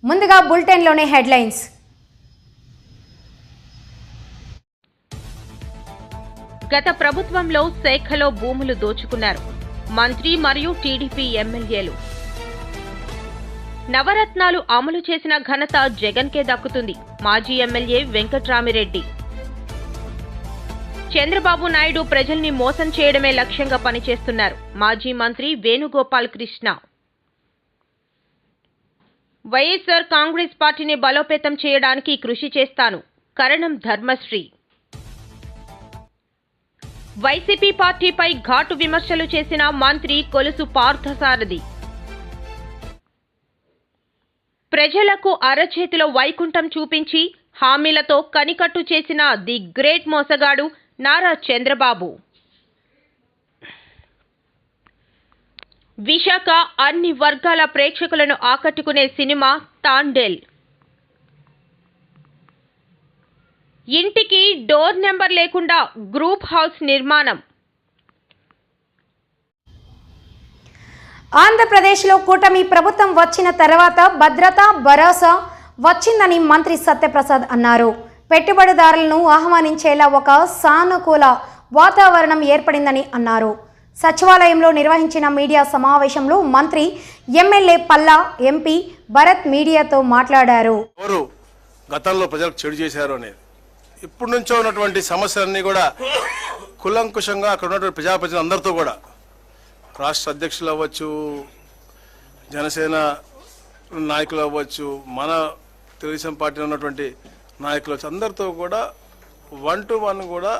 ముందుగా బులెటిన్లోని హెడ్లైన్స్. గత ప్రభుత్వంలో శాఖలో భూములు దోచుకున్నారు మంత్రి మరియు టీడీపీ ఎమ్మెల్యేలు. నవరత్నాలు అమలు చేసిన ఘనత జగన్కే దక్కుతుంది మాజీ ఎమ్మెల్యే వెంకట్రామిరెడ్డి. చంద్రబాబు నాయుడు ప్రజల్ని మోసం చేయడమే లక్ష్యంగా పనిచేస్తున్నారు మాజీ మంత్రి వేణుగోపాల్ కృష్ణ. వైఎస్ఆర్ కాంగ్రెస్ పార్టీని బలోపేతం చేయడానికి కృషి చేస్తాను కరణం ధర్మశ్రీ. వైసీపీ పార్టీపై ఘాటు విమర్శలు చేసిన మంత్రి కొలుసు పార్థసారథి. ప్రజలకు అరచేతిలో వైకుంఠం చూపించి హామీలతో కనికట్టు చేసిన ది గ్రేట్ మోసగాడు నారా చంద్రబాబు. విశాఖ అన్ని వర్గాల ప్రేక్షకులను ఆకట్టుకునే సినిమా తాండేల్. ఇంటికి డోర్ నెంబర్ లేకుండా గ్రూప్ హౌస్ నిర్మాణం. ఆంధ్రప్రదేశ్లో కూటమి ప్రభుత్వం వచ్చిన తర్వాత భద్రత భరోసా వచ్చిందని మంత్రి సత్యప్రసాద్ అన్నారు. పెట్టుబడిదారులను ఆహ్వానించేలా ఒక సానుకూల వాతావరణం ఏర్పడిందని అన్నారు. సచివాలయంలో నిర్వహించిన మీడియా సమావేశంలో మంత్రి ఎమ్మెల్యే పల్లా, ఎంపీ భరత్ మీడియాతో మాట్లాడారు. గతంలో ప్రజలకు చెడు చేశారు అనేది ఇప్పటి నుంచో ఉన్నటువంటి సమస్యలన్నీ కూడా కులంకుశంగా అక్కడ ఉన్నటువంటి ప్రజాప్రతినిధులందరితో కూడా రాష్ట్ర అధ్యక్షులు అవ్వచ్చు, జనసేన నాయకులు అవ్వచ్చు, మన తెలుగుదేశం పార్టీలో ఉన్నటువంటి నాయకులు అవ్వచ్చు, అందరితో కూడా 1 to 1 కూడా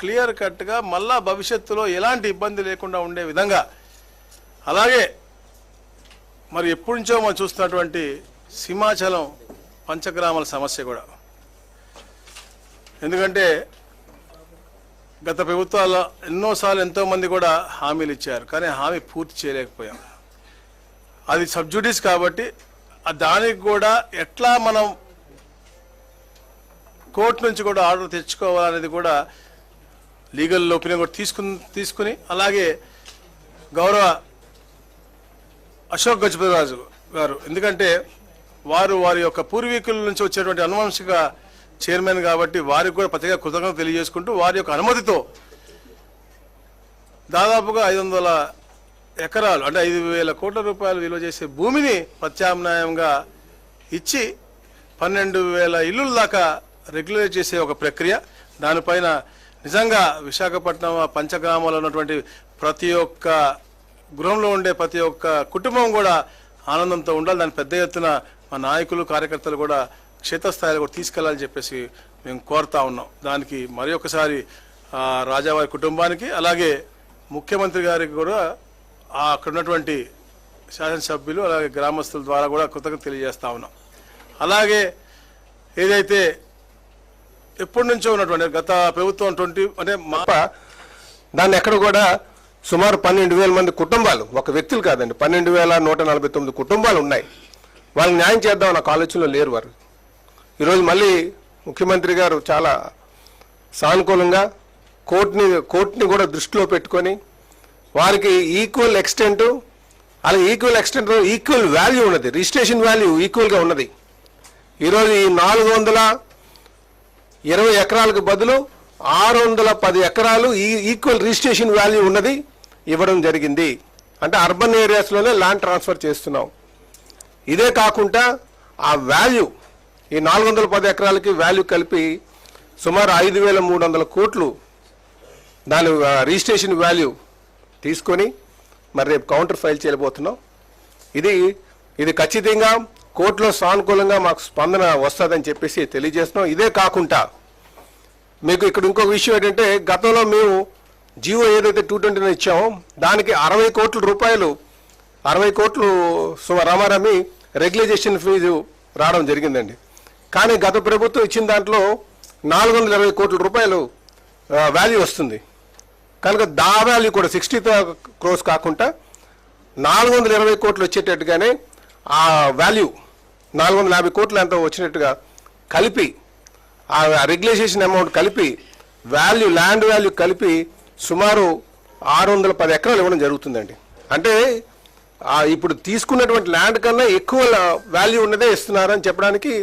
క్లియర్ కట్గా మళ్ళా భవిష్యత్తులో ఎలాంటి ఇబ్బంది లేకుండా ఉండే విధంగా, అలాగే మరి ఎప్పటి నుంచో మనం చూస్తున్నటువంటి సింహాచలం పంచగ్రామాల సమస్య కూడా, ఎందుకంటే గత ప్రభుత్వాల్లో ఎన్నోసార్లు ఎంతోమంది కూడా హామీలు ఇచ్చారు, కానీ హామీ పూర్తి చేయలేకపోయాం. అది సబ్జుడిస్ కాబట్టి దానికి కూడా ఎట్లా మనం కోర్టు నుంచి కూడా ఆర్డర్ తెచ్చుకోవాలనేది కూడా లీగల్ ఒపీనియన్ కూడా తీసుకుని అలాగే గౌరవ అశోక్ గజపతిరాజు గారు, ఎందుకంటే వారి యొక్క పూర్వీకుల నుంచి వచ్చేటువంటి అనువంశిక చైర్మన్ కాబట్టి వారికి కూడా ప్రత్యేక కృతజ్ఞత తెలియజేసుకుంటూ వారి యొక్క అనుమతితో దాదాపుగా 500 ఎకరాలు అంటే 5,000 కోట్ల రూపాయలు విలువ చేసే భూమిని ప్రత్యామ్నాయంగా ఇచ్చి 12,000 ఇల్లుల దాకా రెగ్యులేట్ చేసే ఒక ప్రక్రియ. దానిపైన నిజంగా విశాఖపట్నం పంచగ్రామంలో ఉన్నటువంటి ప్రతి ఒక్క గృహంలో ఉండే ప్రతి ఒక్క కుటుంబం కూడా ఆనందంతో ఉండాలి. దాని పెద్ద ఎత్తున మా నాయకులు కార్యకర్తలు కూడా క్షేత్రస్థాయిలో కూడా తీసుకెళ్లాలని చెప్పేసి మేము కోరుతా ఉన్నాం. దానికి మరి ఒకసారి రాజావారి కుటుంబానికి అలాగే ముఖ్యమంత్రి గారికి కూడా అక్కడ ఉన్నటువంటి శాసనసభ్యులు అలాగే గ్రామస్తుల ద్వారా కూడా కృతజ్ఞత తెలియజేస్తా ఉన్నాం. అలాగే ఏదైతే ఎప్పటి నుంచో ఉన్నటువంటి గత ప్రభుత్వం అంటే దాన్ని ఎక్కడ కూడా సుమారు 12,000 మంది కుటుంబాలు, ఒక వ్యక్తులు కాదండి, 12,149 కుటుంబాలు ఉన్నాయి. వాళ్ళకి న్యాయం చేద్దాం నాకు ఆలోచనలో లేరు వారు. ఈరోజు మళ్ళీ ముఖ్యమంత్రి గారు చాలా సానుకూలంగా కోర్టుని కూడా దృష్టిలో పెట్టుకొని వారికి ఈక్వల్ ఎక్స్టెంట్, అలాగే ఈక్వల్ వాల్యూ ఉన్నది, రిజిస్ట్రేషన్ వాల్యూ ఈక్వల్గా ఉన్నది. ఈరోజు ఈ 420 ఎకరాలకు బదులు 610 ఎకరాలు ఈక్వల్ రిజిస్ట్రేషన్ వాల్యూ ఉన్నది ఇవ్వడం జరిగింది. అంటే అర్బన్ ఏరియాస్లోనే ల్యాండ్ ట్రాన్స్ఫర్ చేస్తున్నాం. ఇదే కాకుండా ఆ వాల్యూ ఈ 410 ఎకరాలకి వాల్యూ కలిపి సుమారు 5,300 కోట్లు దాని రిజిస్ట్రేషన్ వాల్యూ తీసుకొని మరి రేపు కౌంటర్ ఫైల్ చేయబోతున్నాం. ఇది ఖచ్చితంగా కోర్టులో సానుకూలంగా మాకు స్పందన వస్తుందని చెప్పేసి తెలియజేస్తున్నాం. ఇదే కాకుండా మీకు ఇక్కడ ఇంకొక విషయం ఏంటంటే, గతంలో మేము జియో ఏదైతే 229 ఇచ్చామో దానికి 60 కోట్ల రూపాయలు రమారమి రెగ్యులైజేషన్ ఫీజు రావడం జరిగిందండి. కానీ గత ప్రభుత్వం ఇచ్చిన దాంట్లో 420 కోట్ల రూపాయలు వాల్యూ వస్తుంది. కనుక దా వాల్యూ కూడా 60 crores కాకుండా 420 కోట్లు వచ్చేటట్టుగానే ఆ వాల్యూ 450 కోట్లు ఎంతో వచ్చినట్టుగా కలిపి ఆ రెగ్యులేషన్ అమౌంట్ కలిపి ల్యాండ్ వాల్యూ కలిపి సుమారు 610 ఎకరాలు ఇవ్వడం జరుగుతుందండి. అంటే ఇప్పుడు తీసుకున్నటువంటి ల్యాండ్ కన్నా ఎక్కువ వాల్యూ ఉన్నదే ఇస్తున్నారని చెప్పడానికి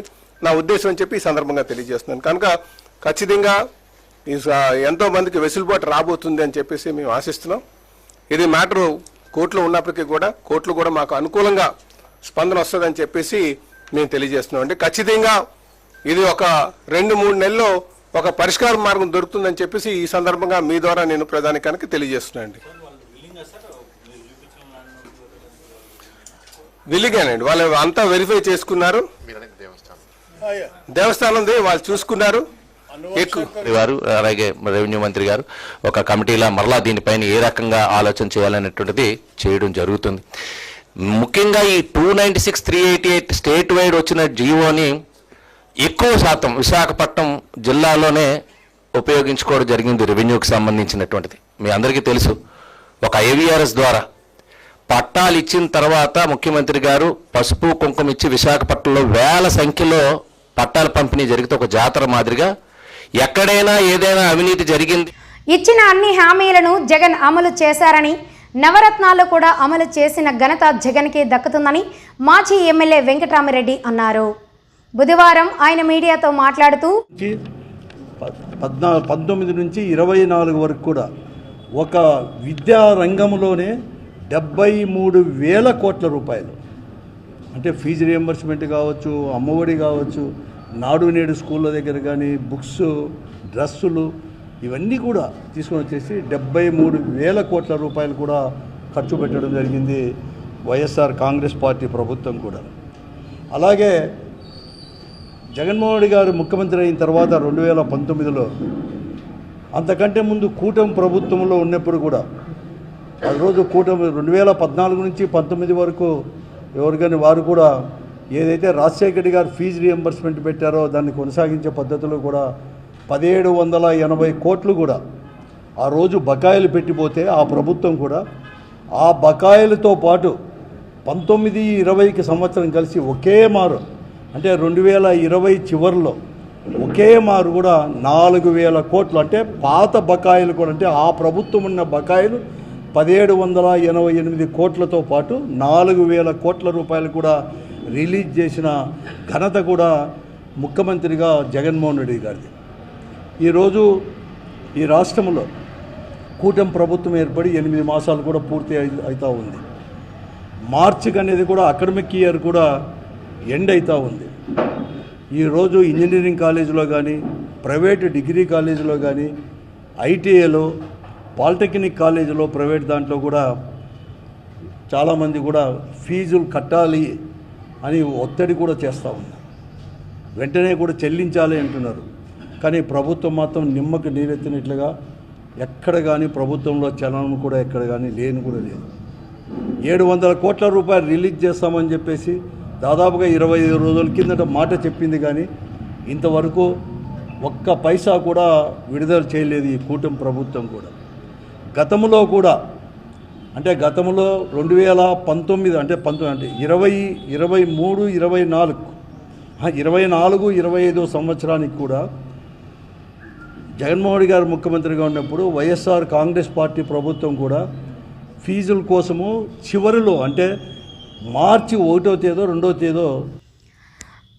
నా ఉద్దేశం అని చెప్పి ఈ సందర్భంగా తెలియజేస్తున్నాను. కనుక ఖచ్చితంగా ఎంతో మందికి వెసులుబాటు రాబోతుంది అని చెప్పేసి మేము ఆశిస్తున్నాం. ఇది మ్యాటరు కోర్టులో ఉన్నప్పటికీ కూడా కోర్టులు కూడా మాకు అనుకూలంగా స్పందన వస్తుందని చెప్పేసి మేము తెలియజేస్తున్నాం. అంటే ఖచ్చితంగా ఇది ఒక 2-3 నెలల్లో ఒక పరిష్కార మార్గం దొరుకుతుందని చెప్పేసి ఈ సందర్భంగా మీ ద్వారా నేను ప్రధానికానికి తెలియజేస్తున్నానండి. విల్లిగానండి, వాళ్ళు అంతా వెరిఫై చేసుకున్నారు, దేవస్థానం వాళ్ళు చూసుకున్నారు. వారు అలాగే రెవెన్యూ మంత్రి గారు ఒక కమిటీలా మరలా దీనిపైన ఏ రకంగా ఆలోచన చేయాలనేటువంటిది చేయడం జరుగుతుంది. ముఖ్యంగా ఈ 296/388 స్టేట్ వైడ్ వచ్చిన జీవోని ఎక్కువ శాతం విశాఖపట్నం జిల్లాలోనే ఉపయోగించుకోవడం జరిగింది. రెవెన్యూకి సంబంధించినటువంటిది మీ అందరికీ తెలుసు. ఒక ఏవిఆర్ఎస్ ద్వారా పట్టాలు ఇచ్చిన తర్వాత ముఖ్యమంత్రి గారు పసుపు కుంకుమ ఇచ్చి విశాఖపట్నంలో వేల సంఖ్యలో పట్టాల పంపిణీ జరిగితే ఒక జాతర మాదిరిగా ఎక్కడైనా ఏదైనా అవినీతి జరిగింది. ఇచ్చిన అన్ని హామీలను జగన్ అమలు చేశారని, నవరత్నాలు కూడా అమలు చేసిన ఘనత జగన్కే దక్కుతుందని మాజీ ఎమ్మెల్యే వెంకటరామిరెడ్డి అన్నారు. బుధవారం ఆయన మీడియాతో మాట్లాడుతూ 19 నుంచి 24 వరకు కూడా ఒక విద్యా రంగంలోనే 73,000 కోట్ల రూపాయలు, అంటే ఫీజు రియంబర్స్మెంట్ కావచ్చు, అమ్మఒడి కావచ్చు, నాడు నేడు స్కూళ్ళ దగ్గర కానీ బుక్స్, డ్రెస్సులు ఇవన్నీ కూడా తీసుకొని వచ్చేసి 73,000 కోట్ల రూపాయలు కూడా ఖర్చు పెట్టడం జరిగింది వైఎస్ఆర్ కాంగ్రెస్ పార్టీ ప్రభుత్వం కూడా. అలాగే జగన్మోహన్ రెడ్డి గారు ముఖ్యమంత్రి అయిన తర్వాత 2019లో, అంతకంటే ముందు కూటమి ప్రభుత్వంలో ఉన్నప్పుడు కూడా ఆ రోజు కూటమి 2014 నుంచి 19 వరకు ఎవరికైనా వారు కూడా ఏదైతే రాజశేఖర రెడ్డి గారు ఫీజు రియంబర్స్మెంట్ పెట్టారో దాన్ని కొనసాగించే పద్ధతిలో కూడా 1780 కోట్లు కూడా ఆ రోజు బకాయిలు పెట్టిపోతే ఆ ప్రభుత్వం కూడా ఆ బకాయిలతో పాటు 19-20కి సంవత్సరం కలిసి ఒకే మారు, అంటే 2020 చివరిలో ఒకే మారు కూడా 4,000 కోట్లు, అంటే పాత బకాయిలు కూడా, అంటే ఆ ప్రభుత్వం ఉన్న బకాయిలు 1788 కోట్లతో పాటు 4,000 కోట్ల రూపాయలు కూడా రిలీజ్ చేసిన ఘనత కూడా ముఖ్యమంత్రిగా జగన్మోహన్ రెడ్డి గారిది. ఈరోజు ఈ రాష్ట్రంలో కూటమి ప్రభుత్వం ఏర్పడి 8 మాసాలు కూడా పూర్తి అవుతూ ఉంది. మార్చికి అనేది కూడా అకాడమిక్ ఇయర్ కూడా ఎండ్ అవుతూ ఉంది. ఈరోజు ఇంజనీరింగ్ కాలేజీలో కానీ, ప్రైవేటు డిగ్రీ కాలేజీలో కానీ, ఐటీఐలో, పాలిటెక్నిక్ కాలేజీలో, ప్రైవేట్ దాంట్లో కూడా చాలామంది కూడా ఫీజులు కట్టాలి అని ఒత్తిడి కూడా చేస్తూ ఉన్నారు. వెంటనే కూడా చెల్లించాలి అంటున్నారు. కానీ ప్రభుత్వం మాత్రం నిమ్మకు నీరెత్తినట్లుగా ఎక్కడ కానీ ప్రభుత్వంలో చలనం కూడా ఎక్కడ కానీ లేని కూడా లేదు. 700 కోట్ల రూపాయలు రిలీజ్ చేస్తామని చెప్పేసి దాదాపుగా 25 రోజుల కిందట మాట చెప్పింది, కానీ ఇంతవరకు ఒక్క పైసా కూడా విడుదల చేయలేదు ఈ కూటమి ప్రభుత్వం కూడా. గతంలో కూడా, అంటే గతంలో 2019 అంటే 20, 23, 24, 25 సంవత్సరానికి కూడా జగన్మోహన్ రెడ్డి గారు ముఖ్యమంత్రిగా ఉన్నప్పుడు వైఎస్ఆర్ కాంగ్రెస్ పార్టీ ప్రభుత్వం కూడా ఫీజుల కోసము చివరిలో, అంటే మార్చి 1వ తేదీ 2వ తేదీ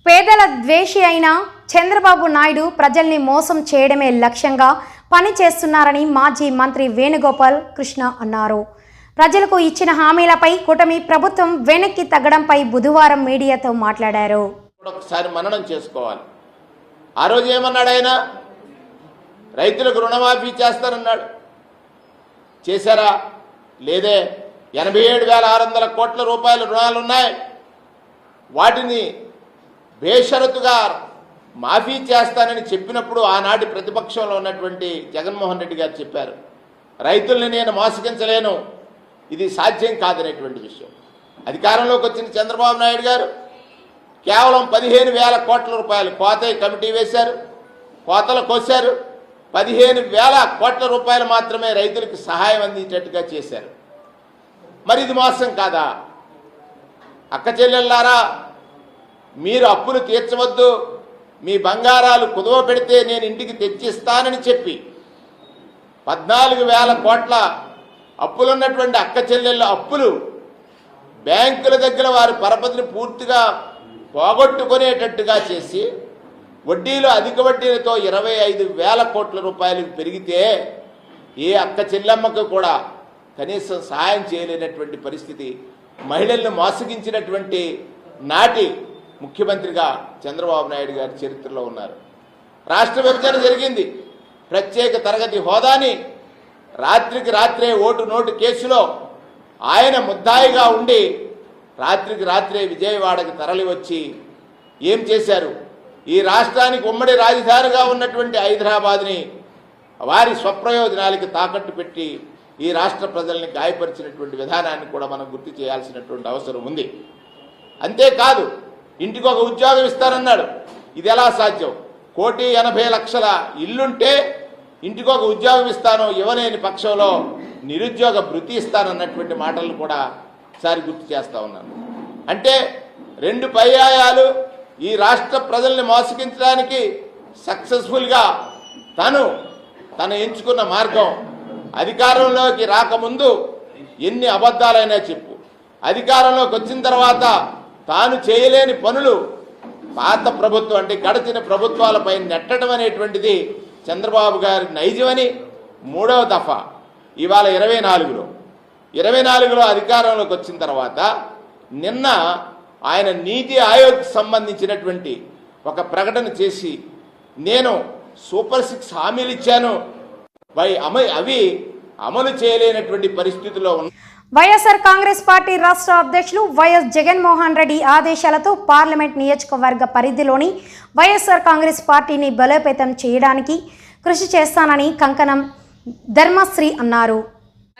పేదల ద్వేషి అయిన చంద్రబాబు నాయుడు ప్రజల్ని మోసం చేయడమే లక్ష్యంగా పనిచేస్తున్నారని మాజీ మంత్రి వేణుగోపాల్ కృష్ణ అన్నారు. ప్రజలకు ఇచ్చిన హామీలపై కూటమి ప్రభుత్వం వెనక్కి తగ్గడంపై బుధవారం మీడియాతో మాట్లాడారు. ఒకసారి మననం చేసుకోవాలి. ఆ రోజు ఏమన్నాడు ఆయన? రైతులకు రుణమాఫీ చేస్తానన్నాడు. చేశారా? లేదే. 87,600 కోట్ల రూపాయల రుణాలు ఉన్నాయి. వాటిని బేషరతుగా మాఫీ చేస్తానని చెప్పినప్పుడు ఆనాటి ప్రతిపక్షంలో ఉన్నటువంటి జగన్మోహన్ రెడ్డి గారు చెప్పారు, రైతుల్ని నేను మోసగించలేను, ఇది సాధ్యం కాదనేటువంటి విషయం. అధికారంలోకి వచ్చిన చంద్రబాబు నాయుడు గారు కేవలం 15,000 కోట్ల రూపాయలు కోత కమిటీ వేశారు, కోతలు కోశారు. 15,000 కోట్ల రూపాయలు మాత్రమే రైతులకు సహాయం అందేటట్టుగా చేశారు. మరి ఇది మోసం కాదా? అక్క చెల్లెళ్ళారా, మీరు అప్పులు తీర్చవద్దు, మీ బంగారాలు కుదువ పెడితే నేను ఇంటికి తెచ్చిస్తానని చెప్పి 14,000 కోట్ల అప్పులున్నటువంటి అక్క చెల్లెళ్ళ అప్పులు బ్యాంకుల దగ్గర వారి పరపతిని పూర్తిగా పోగొట్టుకునేటట్టుగా చేసి వడ్డీలు అధిక వడ్డీలతో 25,000 కోట్ల రూపాయలకు పెరిగితే ఏ అక్క చెల్లెమ్మకు కూడా కనీసం సహాయం చేయలేనటువంటి పరిస్థితి, మహిళలను మోసగించినటువంటి నాటి ముఖ్యమంత్రిగా చంద్రబాబు నాయుడు గారి చరిత్రలో ఉన్నారు. రాష్ట్ర విభజన జరిగింది. ప్రత్యేక తరగతి హోదాని రాత్రికి రాత్రే ఓటు నోటు కేసులో ఆయన ముద్దాయిగా ఉండి రాత్రికి రాత్రే విజయవాడకి తరలి వచ్చి ఏం చేశారు? ఈ రాష్ట్రానికి ఉమ్మడి రాజధానిగా ఉన్నటువంటి హైదరాబాద్ని వారి స్వప్రయోజనాలకి తాకట్టు పెట్టి ఈ రాష్ట్ర ప్రజల్ని గాయపరిచినటువంటి విధానాన్ని కూడా మనం గుర్తు చేయాల్సినటువంటి అవసరం ఉంది. అంతేకాదు, ఇంటికి ఒక ఉద్యోగం ఇస్తారన్నాడు. ఇది ఎలా సాధ్యం? 1,80,00,000 ఇల్లుంటే ఇంటికి ఒక ఉద్యోగం ఇస్తానో ఇవ్వలేని పక్షంలో నిరుద్యోగ భృతి ఇస్తానన్నటువంటి మాటలను కూడా ఒకసారి గుర్తు చేస్తా ఉన్నాను. అంటే 2 పర్యాయాలు ఈ రాష్ట్ర ప్రజల్ని మోసగించడానికి సక్సెస్ఫుల్గా తను ఎంచుకున్న మార్గం, అధికారంలోకి రాకముందు ఎన్ని అబద్ధాలైనా చెప్పు, అధికారంలోకి వచ్చిన తర్వాత తాను చేయలేని పనులు పాత ప్రభుత్వం అంటే గడిచిన ప్రభుత్వాలపై నెట్టడం అనేటువంటిది చంద్రబాబు గారి నైజమని 3వ దఫా ఇవాళ 24లో అధికారంలోకి వచ్చిన తర్వాత నిన్న ఆయన నీతి ఆయోగ్కి సంబంధించినటువంటి ఒక ప్రకటన చేసి నేను సూపర్ 6 హామీలు ఇచ్చాను, అవి అమలు చేయలేనటువంటి పరిస్థితిలో ఉన్న వైఎస్ఆర్ కాంగ్రెస్ పార్టీ రాష్ట్ర అధ్యక్షులు వైఎస్ జగన్మోహన్ రెడ్డి ఆదేశాలతో పార్లమెంట్ నియోజకవర్గ పరిధిలోని వైఎస్ఆర్ కాంగ్రెస్ పార్టీని బలోపేతం చేయడానికి కృషి చేస్తానని కంకణం ధర్మశ్రీ అన్నారు.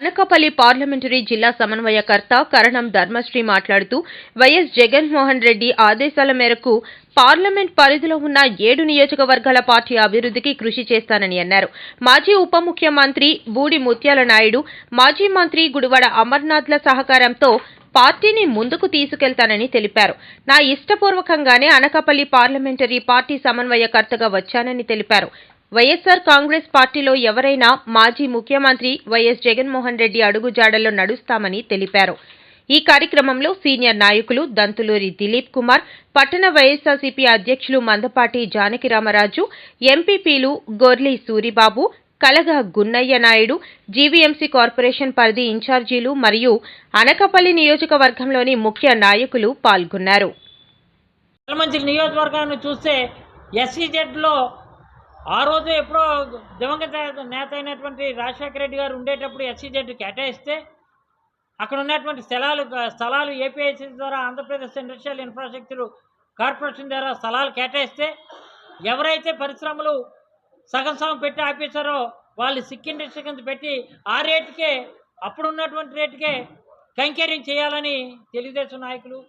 అనకాపల్లి పార్లమెంటరీ జిల్లా సమన్వయకర్త కరణం ధర్మశ్రీ మాట్లాడుతూ వైఎస్ జగన్మోహన్ రెడ్డి ఆదేశాల మేరకు పార్లమెంట్ పరిధిలో ఉన్న 7 నియోజకవర్గాల పార్టీ అభివృద్ధికి కృషి చేస్తానని అన్నారు. మాజీ ఉప ముఖ్యమంత్రి బూడి ముత్యాల నాయుడు, మాజీ మంత్రి గుడివాడ అమర్నాథ్ల సహకారంతో పార్టీని ముందుకు తీసుకెళ్తానని తెలిపారు. నా ఇష్టపూర్వకంగానే అనకాపల్లి పార్లమెంటరీ పార్టీ సమన్వయకర్తగా వచ్చానని తెలిపారు. వైఎస్ఆర్ కాంగ్రెస్ పార్టీలో ఎవరైనా మాజీ ముఖ్యమంత్రి వైఎస్ జగన్మోహన్ రెడ్డి అడుగుజాడల్లో నడుస్తామని తెలిపారు. ఈ కార్యక్రమంలో సీనియర్ నాయకులు దంతులూరి దిలీప్ కుమార్, పట్టణ వైఎస్ఆర్సీపీ అధ్యక్షులు మందపాటి జానకిరామరాజు, ఎంపీపీలు గొర్లి సూరిబాబు, కలగా గున్నయ్య నాయుడు, జీవీఎంసీ కార్పొరేషన్ పరిధి ఇన్ఛార్జీలు మరియు అనకాపల్లి నియోజకవర్గంలోని ముఖ్య నాయకులు పాల్గొన్నారు. నియోజకవర్గాన్ని చూస్తే ఎస్సీజెడ్లో ఆ రోజు ఎప్పుడో దివంగత నేత అయినటువంటి రాజశేఖర రెడ్డి గారు ఉండేటప్పుడు ఎస్సీజెడ్ కేటాయిస్తే అక్కడ ఉన్నటువంటి స్థలాలు ఏపీఐసీ ద్వారా ఆంధ్రప్రదేశ్ ఇండస్ట్రియల్ ఇన్ఫ్రాస్ట్రక్చర్ కార్పొరేషన్ ద్వారా స్థలాలు కేటాయిస్తే ఎవరైతే పరిశ్రమలు సగం పెట్టి ఆపేశారో వాళ్ళు సిక్ ఇండస్ట్రీ కింద పెట్టి ఆ రేటుకే అప్పుడు ఉన్నటువంటి రేటుకే కైంకర్యం చేయాలని తెలుగుదేశం నాయకులు,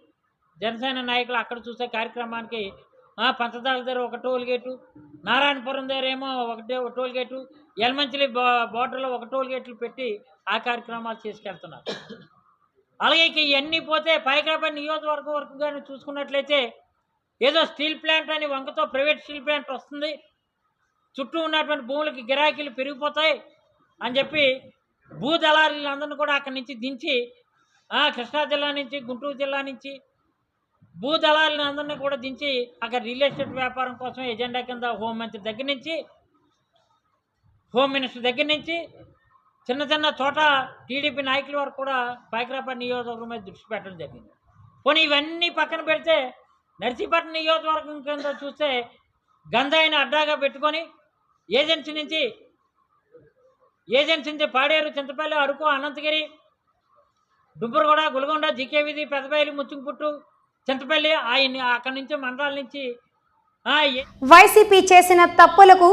జనసేన నాయకులు అక్కడ చూసే కార్యక్రమానికి పంచదార దగ్గర ఒక టోల్ గేటు, నారాయణపురం దగ్గర ఏమో ఒకటే టోల్ గేటు, యలమంచిలి బోర్డర్లో ఒక టోల్ గేట్లు పెట్టి ఆ కార్యక్రమాలు చేసుకెళ్తున్నారు. అలాగే ఇవన్నీ పోతే పైకాపై నియోజకవర్గం వరకు కానీ చూసుకున్నట్లయితే ఏదో స్టీల్ ప్లాంట్ అని వంకతో ప్రైవేట్ స్టీల్ ప్లాంట్ వస్తుంది, చుట్టూ ఉన్నటువంటి భూములకి గిరాకీలు పెరిగిపోతాయి అని చెప్పి భూ దళారులందరినీ కూడా అక్కడి నుంచి దించి కృష్ణా జిల్లా నుంచి, గుంటూరు జిల్లా నుంచి భూ దళాలను అందరినీ కూడా దించి అక్కడ రియల్ ఎస్టేట్ వ్యాపారం కోసం ఎజెండా కింద హోంమంత్రి దగ్గర నుంచి, హోమ్ మినిస్టర్ దగ్గర నుంచి చిన్న చోట టీడీపీ నాయకుల వరకు కూడా పైకరాపల్లి నియోజకవర్గం మీద దృష్టి పెట్టడం జరిగింది. పోనీ ఇవన్నీ పక్కన పెడితే నర్సీపట్నం నియోజకవర్గం కింద చూస్తే గంధాయిని అడ్డాగా పెట్టుకొని ఏజెన్సీ నుంచి పాడేరు, చింతపల్లి, అరకు, అనంతగిరి, దుబ్బరగూడ, గులగొండ, జీకే వీధి, పెద్దపల్లి, ముచ్చుంపుట్టు, చింతపల్లి, అక్కడి నుంచి మండలాల నుంచి వైసీపీ చేసిన తప్పులకు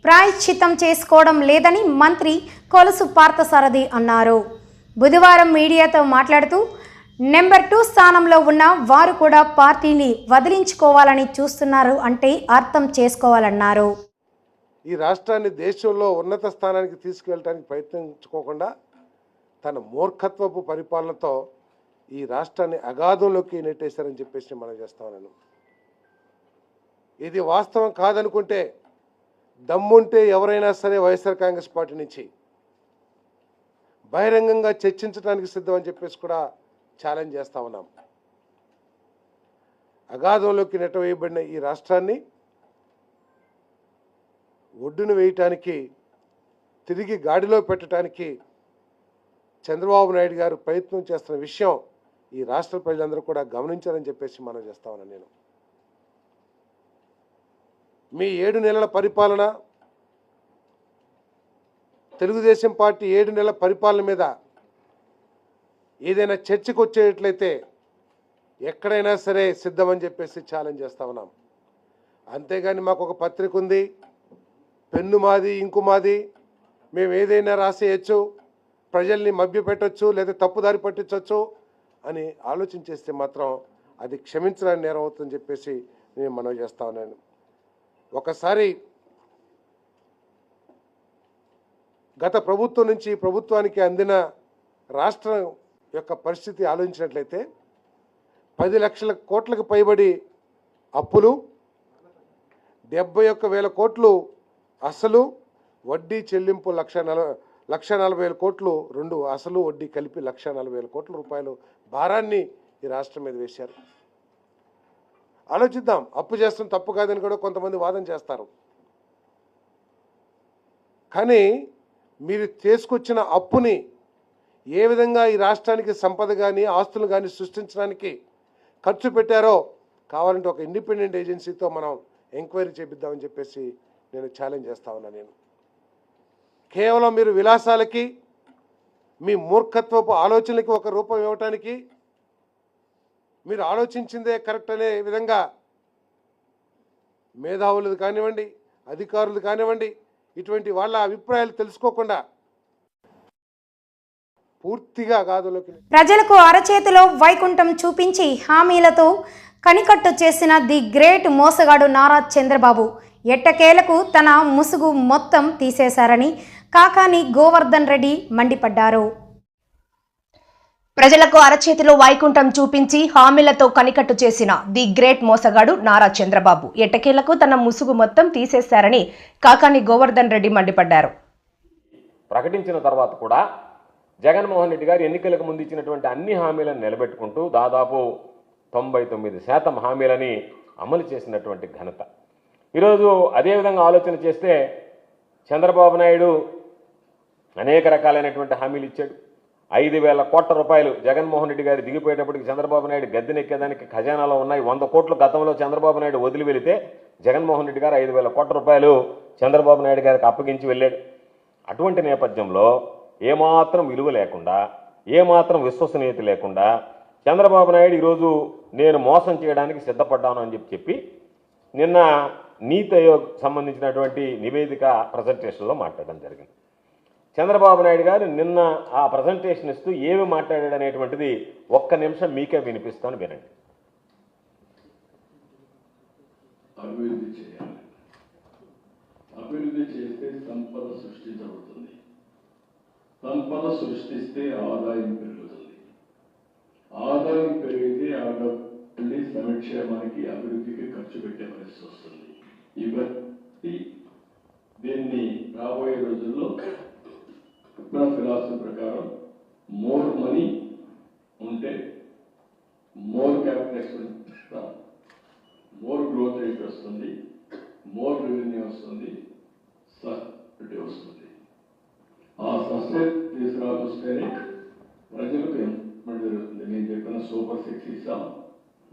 ప్రాయశ్చిత్తం చేసుకోవడం లేదని మంత్రి కొలుసు పార్థసారథి అన్నారు. బుధవారం మీడియాతో మాట్లాడుతూ నెంబర్ 2 స్థానంలో ఉన్న వారు కూడా పార్టీని వదిలించుకోవాలని చూస్తున్నారు అంటే అర్థం చేసుకోవాలన్నారు. ఈ రాష్ట్రాన్ని దేశంలో ఉన్నత స్థానానికి తీసుకువెళ్ళడానికి ప్రయత్నించుకోకుండా తన మూర్ఖత్వపు పరిపాలనతో ఈ రాష్ట్రాన్ని అగాధంలోకి నెట్టేశారని చెప్పేసి మనం చేస్తా ఉన్నాను. ఇది వాస్తవం కాదనుకుంటే దమ్ముంటే ఎవరైనా సరే వైఎస్ఆర్ కాంగ్రెస్ పార్టీ నుంచి బహిరంగంగా చర్చించడానికి సిద్ధం అని చెప్పేసి కూడా ఛాలెంజ్ చేస్తా ఉన్నాం. అగాధంలోకి నెట్టవేయబడిన ఈ రాష్ట్రాన్ని ఒడ్డున వేయటానికి, తిరిగి గాడిలో పెట్టడానికి చంద్రబాబు నాయుడు గారు ప్రయత్నం చేస్తున్న విషయం ఈ రాష్ట్ర ప్రజలందరూ కూడా గమనించాలని చెప్పేసి మనం చేస్తా ఉన్నాను. నేను మీ 7 నెలల పరిపాలన, తెలుగుదేశం పార్టీ 7 నెలల పరిపాలన మీద ఏదైనా చర్చకు వచ్చేట్లయితే ఎక్కడైనా సరే సిద్ధమని చెప్పేసి ఛాలెంజ్ చేస్తా ఉన్నాం. అంతేగాని మాకు ఒక పత్రిక ఉంది, పెన్ను మాది, ఇంకు మాది, మేము ఏదైనా రాసేయచ్చు, ప్రజల్ని మభ్యపెట్టచ్చు లేదా తప్పుదారి పట్టించవచ్చు అని ఆలోచన చేస్తే మాత్రం అది క్షమించడానికి నేరం అవుతుందని చెప్పేసి నేను మనవి చేస్తా ఉన్నాను. ఒకసారి గత ప్రభుత్వం నుంచి ప్రభుత్వానికి అందిన రాష్ట్రం యొక్క పరిస్థితి ఆలోచించినట్లయితే 10 లక్షల కోట్లకు పైబడి అప్పులు, 71,000 కోట్లు అసలు, వడ్డీ చెల్లింపు 1,40,000 కోట్లు, 2 అసలు వడ్డీ కలిపి 1,40,000 కోట్ల రూపాయలు భారాన్ని ఈ రాష్ట్రం మీద వేశారు. ఆలోచిద్దాం. అప్పు చేస్తున్న తప్పు కాదని కూడా కొంతమంది వాదన చేస్తారు. కానీ మీరు తీసుకొచ్చిన అప్పుని ఏ విధంగా ఈ రాష్ట్రానికి సంపద కానీ ఆస్తులు కానీ సృష్టించడానికి ఖర్చు పెట్టారో కావాలంటే ఒక ఇండిపెండెంట్ ఏజెన్సీతో మనం ఎంక్వైరీ చేపిద్దామని చెప్పేసి నేను ఛాలెంజ్ చేస్తా ఉన్నాను. నేను కేవలం మీరు విలాసాలకి, మీ మూర్ఖత్వపు ఆలోచనలకి ఒక రూపం ఇవ్వటానికి, మీరు ఆలోచించిందే కరెక్ట్ అనే విధంగా మేధావులు కానివ్వండి, అధికారులు కానివ్వండి, ఇటువంటి వాళ్ళ అభిప్రాయాలు తెలుసుకోకుండా పూర్తిగా గాదులోకి ప్రజలకు అరచేతిలో వైకుంఠం చూపించి హామీలతో కనికట్టు చేసిన ది గ్రేట్ మోసగాడు నారా చంద్రబాబు ఎట్టకేలకు తన ముసుగు మొత్తం తీసేశారని కాకాని గోవర్ధన్ రెడ్డి మండిపడ్డారు. ప్రజలకు అరచేతిలో వైకుంఠం చూపించి హామీలతో కనికట్టు చేసిన ది గ్రేట్ మోసగాడు నారా చంద్రబాబు ఎట్టకేలకు తన ముసుగు మొత్తం తీసేశారని కాకాని గోవర్ధన్ రెడ్డి మండిపడ్డారు. ప్రకటించిన తర్వాత కూడా జగన్మోహన్ రెడ్డి గారు ఎన్నికలకు ముందు ఇచ్చినటువంటి అన్ని హామీలను నిలబెట్టుకుంటూ దాదాపు 99% హామీలని అమలు చేసినటువంటి ఘనత. ఈరోజు అదేవిధంగా ఆలోచన చేస్తే చంద్రబాబు నాయుడు అనేక రకాలైనటువంటి హామీలు ఇచ్చాడు. 5,000 కోట్ల రూపాయలు జగన్మోహన్ రెడ్డి గారు దిగిపోయేటప్పటికి చంద్రబాబు నాయుడు గద్దెనెక్కేదానికి ఖజానాలో ఉన్నాయి. 100 కోట్లు గతంలో చంద్రబాబు నాయుడు వదిలి వెళితే జగన్మోహన్ రెడ్డి గారు 5,000 కోట్ల రూపాయలు చంద్రబాబు నాయుడు గారికి అప్పగించి వెళ్ళాడు. అటువంటి నేపథ్యంలో ఏమాత్రం విలువ లేకుండా, ఏమాత్రం విశ్వసనీయత లేకుండా చంద్రబాబు నాయుడు ఈరోజు నేను మోసం చేయడానికి సిద్ధపడ్డాను అని చెప్పి నిన్న నీతి ఆయోగ్ సంబంధించినటువంటి నివేదిక ప్రజెంటేషన్లో మాట్లాడడం జరిగింది. చంద్రబాబు నాయుడు గారు నిన్న ఆ ప్రజెంటేషన్ ఇస్తూ ఏమి మాట్లాడాడు అనేటువంటిది 1 నిమిషం మీకే వినిపిస్తాను, వినండి. అభివృద్ధి చేయాలి. అభివృద్ధి చేస్తే సంపద సృష్టించబడుతుంది. సంపద సృష్టిస్తే ఆదాయం పెరుగుతుంది. ఆదాయం పెరిగితే ఆడపల్లి సంక్షేమానికి అభివృద్ధికి ఖర్చు పెట్టే పరిస్థితి వస్తుంది. ఇవన్నీ దీన్ని రాబోయే రోజుల్లో నా ఫిలాసఫీ ప్రకారం మోర్ మనీ ఉంటే more capital expenditure, more growth rate వస్తుంది, మోర్ రెవెన్యూ వస్తుంది, సస్టైనిటీ వస్తుంది. ఆ సస్టైన్ తీసుకురావస్తేనే ప్రజలకు ఎంత జరుగుతుంది. నేను చెప్పిన సూపర్ 6 ఇస్తాం,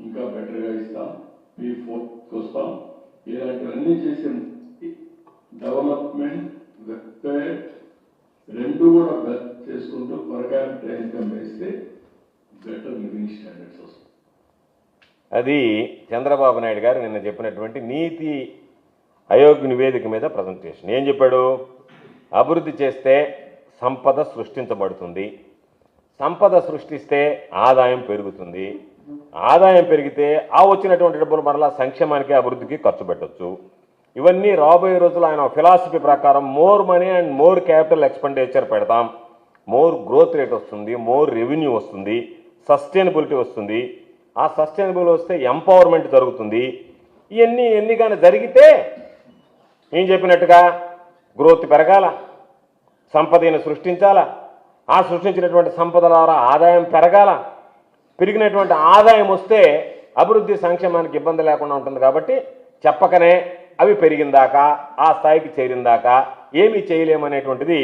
ఇంకా బెటర్గా ఇస్తాం, P4 వస్తాం. ఇలాంటివన్నీ చేసిన డెవలప్మెంట్ వెల్ఫేర్ రెండు కూడా చేసుకుంటూ పర్ క్యాపిటల్ ఇన్కమ్ వేస్తే బెటర్ లివింగ్ స్టాండర్డ్స్ వస్తాయి. అది చంద్రబాబు నాయుడు గారు నిన్న చెప్పినటువంటి నీతి ఆయోగ్ నివేదిక మీద ప్రజెంటేషన్. ఏం చెప్పాడు? అభివృద్ధి చేస్తే సంపద సృష్టించబడుతుంది, సంపద సృష్టిస్తే ఆదాయం పెరుగుతుంది, ఆదాయం పెరిగితే ఆ వచ్చినటువంటి డబ్బులు మరలా సంక్షేమానికి అభివృద్ధికి ఖర్చు పెట్టవచ్చు. ఇవన్నీ రాబోయే రోజులు ఆయన ఫిలాసఫీ ప్రకారం more money and more capital expenditure పెడతాం, మోర్ గ్రోత్ రేట్ వస్తుంది, మోర్ రెవెన్యూ వస్తుంది, సస్టైనబిలిటీ వస్తుంది. ఆ సస్టైనబుల్ వస్తే ఎంపవర్మెంట్ జరుగుతుంది. ఇవన్నీ కానీ జరిగితే ఏం చెప్పినట్టుగా గ్రోత్ పెరగాల, సంపదను సృష్టించాలా, ఆ సృష్టించినటువంటి సంపద ద్వారా ఆదాయం పెరగాల, పెరిగినటువంటి ఆదాయం వస్తే అభివృద్ధి సంక్షేమానికి ఇబ్బంది లేకుండా ఉంటుంది. కాబట్టి చెప్పకనే అవి పెరిగిందాకా ఆ స్థాయికి చేరిందాకా ఏమీ చేయలేమనేటువంటిది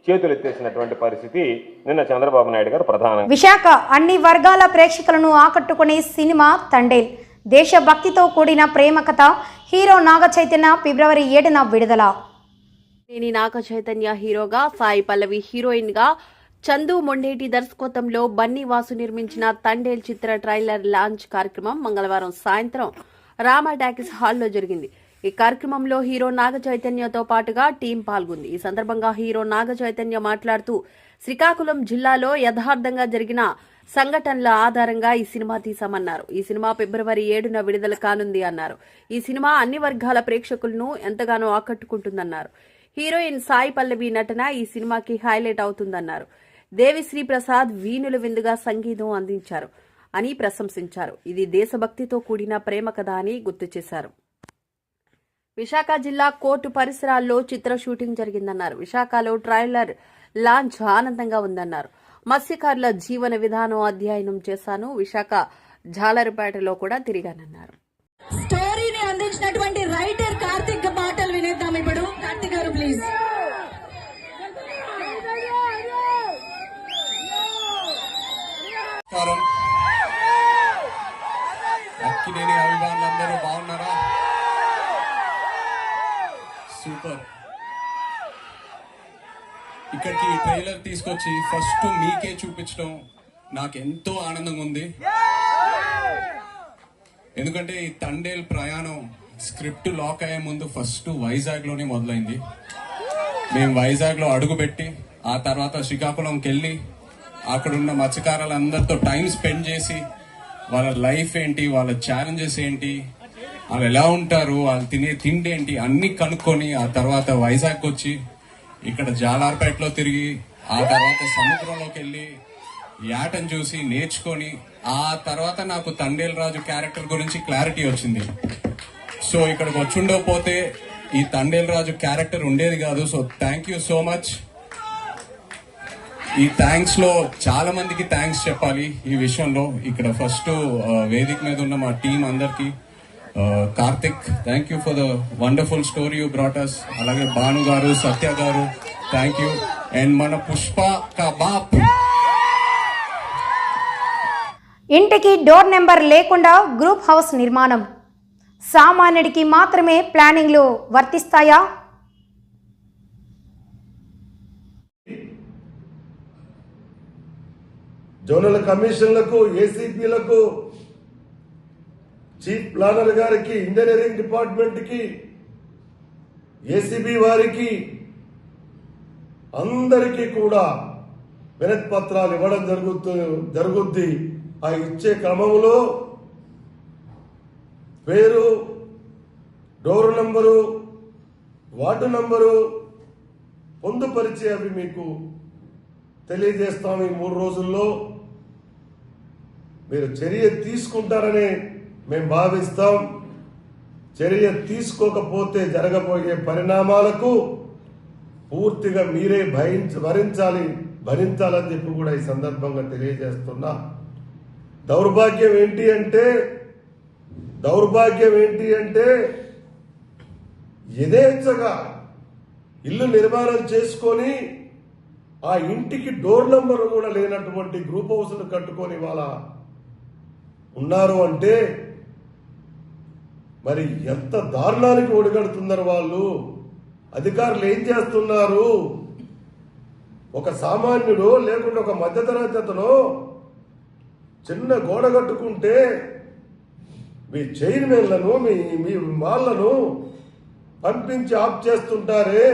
చేతులు ఎత్తేసినటువంటి పరిస్థితి నిన్న చంద్రబాబు నాయుడు గారు ప్రధానంగా. విశాఖ అన్ని వర్గాల ప్రేక్షకులను ఆకట్టుకునే సినిమా తండేల్. దేశభక్తితో కూడిన ప్రేమ కథ. హీరో నాగ చైతన్య ఫిబ్రవరి 7న విడుదల. నాగ చైతన్య హీరోగా, సాయి పల్లవి హీరోయిన్ గా, చందు మొండేటి దర్శకత్వంలో బన్నీ వాసు నిర్మించిన తండేల్ చిత్ర ట్రైలర్ లాంచ్ కార్యక్రమం మంగళవారం సాయంత్రం రామా టాకీస్ హాల్లో జరిగింది. ఈ కార్యక్రమంలో హీరో నాగ చైతన్యతో పాటుగా టీం పాల్గొంది. ఈ సందర్భంగా హీరో నాగ చైతన్య మాట్లాడుతూ శ్రీకాకుళం జిల్లాలో యథార్థంగా జరిగిన సంఘటనల ఆధారంగా ఈ సినిమా తీశామన్నారు. ఈ సినిమా ఫిబ్రవరి 7న విడుదల కానుంది అన్నారు. ఈ సినిమా అన్ని వర్గాల ప్రేక్షకులను ఎంతగానో ఆకట్టుకుంటుందన్నారు. హీరోయిన్ సాయి పల్లవి నటన ఈ సినిమాకి హైలైట్ అవుతుందన్నారు. దేవిశ్రీ ప్రసాద్ వీణుల విందుగా సంగీతం అందించారు అని ప్రశంసించారు. ఇది దేశభక్తితో కూడిన ప్రేమ కథ అని గుర్తు చేశారు. విశాఖ జిల్లా కోర్టు పరిసరాల్లో చిత్ర షూటింగ్ జరిగిందన్నారు. విశాఖలో ట్రైలర్ లాంచ్ ఆనందంగా ఉందన్నారు. మత్స్యకారుల జీవన విధానం అధ్యయనం చేశాను. విశాఖ జాలరుపేటలో కూడా తిరిగానన్నారు. స్టోరీని అందించినటువంటి రైటర్ కార్తిక్ మాటలు వినేద్దాం ఇప్పుడు. కార్తిక్ గారు ప్లీజ్. అక్కినేని అభిమానులందరూ బాగున్నారా? సూపర్. ఇక్కడికి ట్రైలర్ తీసుకొచ్చి ఫస్ట్ మీకే చూపించడం నాకు ఎంతో ఆనందంగా ఉంది. ఎందుకంటే ఈ తండేల్ ప్రయాణం స్క్రిప్ట్ లాక్ అయ్యే ముందు ఫస్ట్ వైజాగ్ లోనే మొదలైంది. మేము వైజాగ్ లో అడుగుపెట్టి ఆ తర్వాత శ్రీకాకుళంకి వెళ్ళి అక్కడున్న మత్స్యకారులందరితో టైం స్పెండ్ చేసి వాళ్ళ లైఫ్ ఏంటి, వాళ్ళ ఛాలెంజెస్ ఏంటి, వాళ్ళు ఎలా ఉంటారు, వాళ్ళు తినే తిండి ఏంటి అన్ని కనుక్కొని ఆ తర్వాత వైజాగ్ వచ్చి ఇక్కడ జాలార్పేటలో తిరిగి ఆ తర్వాత సముద్రంలోకి వెళ్ళి యాటను చూసి నేర్చుకొని ఆ తర్వాత నాకు తండేల్ రాజు క్యారెక్టర్ గురించి క్లారిటీ వచ్చింది. సో ఇక్కడికి వచ్చుండకపోతే ఈ తండేల్ రాజు క్యారెక్టర్ ఉండేది కాదు. So thank you so much. ఈ థ్యాంక్స్ లో చాలా మందికి థ్యాంక్స్ చెప్పాలి ఈ విషయంలో. ఇక్కడ ఫస్ట్ వేదిక మీద ఉన్న మా టీం అందరికి, Karthik thank you for the wonderful story you brought us. అలాగే భాను గారు, సత్య గారు థ్యాంక్ యూ. అండ్ మన పుష్ప కా బాప్. ఇంటికి డోర్ నెంబర్ లేకుండా గ్రూప్ హౌస్ నిర్మాణం సామాన్యుడికి మాత్రమే ప్లానింగ్లు వర్తిస్తాయా? జోనల్ కమిషన్లకు, ఏసీపీలకు, చీఫ్ ప్లానర్ గారికి, ఇంజనీరింగ్ డిపార్ట్మెంట్కి, ఏసీబీ వారికి అందరికీ కూడా వినతి పత్రాలు ఇవ్వడం జరుగుద్ది. ఆ ఇచ్చే క్రమంలో పేరు, డోర్ నంబరు, వార్డు నంబరు పొందుపరిచి అవి మీకు తెలియజేస్తాము. ఈ 3 రోజుల్లో మీరు చర్య తీసుకుంటారని మేము భావిస్తాం. చర్య తీసుకోకపోతే జరగబోయే పరిణామాలకు పూర్తిగా మీరే భరించాలని చెప్పి కూడా ఈ సందర్భంగా తెలియజేస్తున్నా. దౌర్భాగ్యం ఏంటి అంటే యథేచ్ఛగా ఇల్లు నిర్మాణం చేసుకొని ఆ ఇంటికి డోర్ నంబర్ కూడా లేనటువంటి గ్రూప్ హౌస్ను కట్టుకొని వాళ్ళ ఉన్నారు అంటే మరి ఎంత దారుణానికి ఒడిగడుతున్నారు వాళ్ళు. అధికారులు ఏం చేస్తున్నారు? ఒక సామాన్యుడు లేకుంటే ఒక మధ్యతరగతి అతను చిన్న గోడ కట్టుకుంటే మీ చైర్మన్లను, మీ వాళ్ళను పంపించి ఆఫ్ చేస్తుంటారే.